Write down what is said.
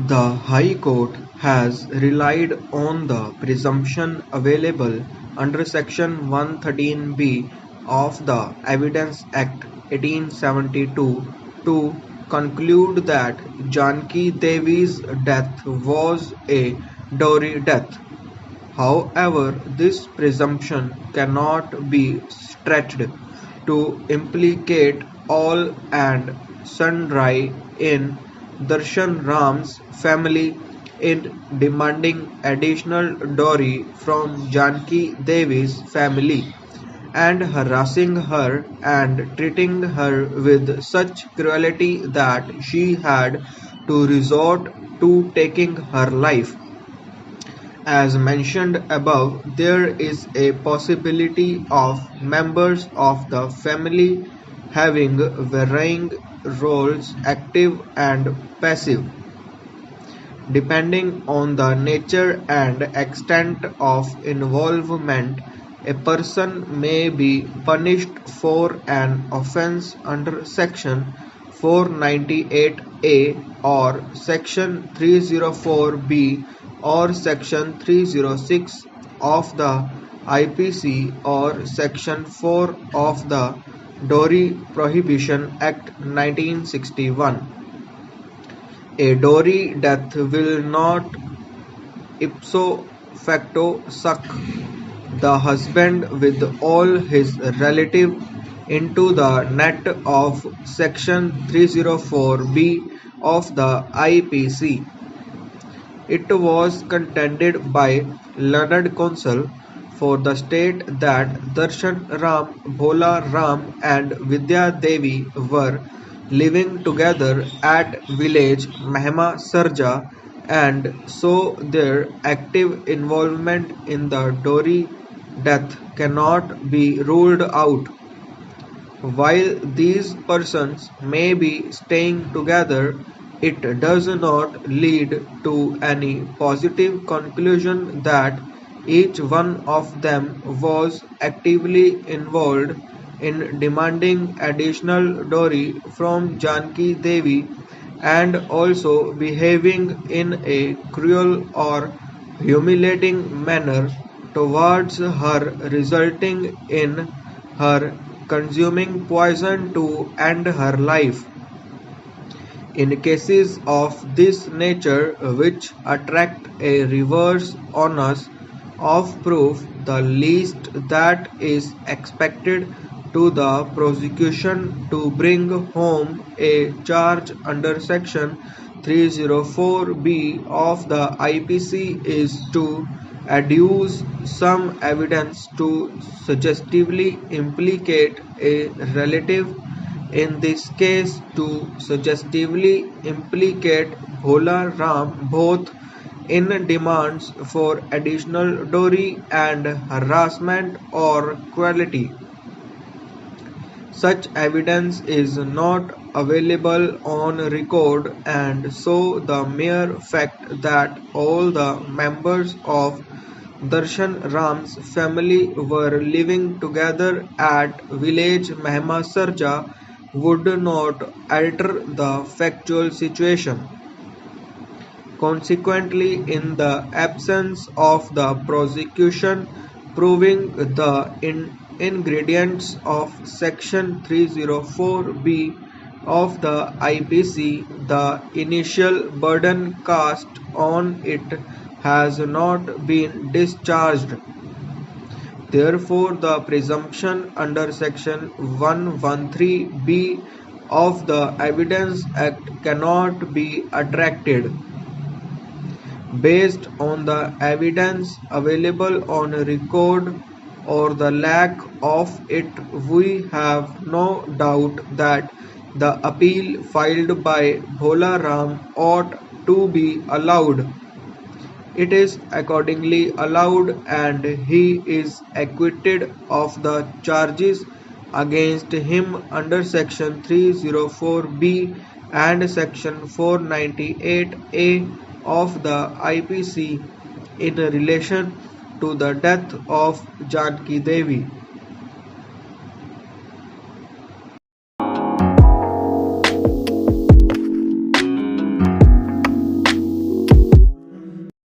The High Court has relied on the presumption available under Section 113(b) of the Evidence Act 1872 to conclude that Janki Devi's death was a dowry death. However, this presumption cannot be stretched to implicate all and sundry in Darshan Ram's family in demanding additional dowry from Janki Devi's family and harassing her and treating her with such cruelty that she had to resort to taking her life. As mentioned above, there is a possibility of members of the family having varying roles, active and passive, depending on the nature and extent of involvement. A person may be punished for an offense under Section 498A or Section 304B or Section 306 of the IPC or Section 4 of the Dowry Prohibition Act 1961. A dowry death will not ipso facto suck the husband with all his relatives into the net of Section 304B of the IPC. It was contended by learned counsel for the state that Darshan Ram, Bhola Ram and Vidya Devi were living together at village Mahima Sarja, and so their active involvement in the dowry death cannot be ruled out. While these persons may be staying together, it does not lead to any positive conclusion that each one of them was actively involved in demanding additional dowry from Janki Devi and also behaving in a cruel or humiliating manner towards her, resulting in her consuming poison to end her life. In cases of this nature which attract a reverse onus of proof, the least that is expected to the prosecution to bring home a charge under Section 304B of the IPC is to adduce some evidence to suggestively implicate a relative, in this case to suggestively implicate Bhola Ram both in demands for additional dowry and harassment or cruelty. Such evidence is not available on record, and so the mere fact that all the members of Darshan Ram's family were living together at village Mahima Sarja would not alter the factual situation. Consequently, in the absence of the prosecution proving the ingredients of Section 304B of the IPC, the initial burden cast on it has not been discharged. Therefore, the presumption under Section 113B of the Evidence Act cannot be attracted. Based on the evidence available on record or the lack of it, we have no doubt that the appeal filed by Bhola Ram ought to be allowed. It is accordingly allowed, and he is acquitted of the charges against him under Section 304B and Section 498A of the IPC in relation to the death of Janki Devi.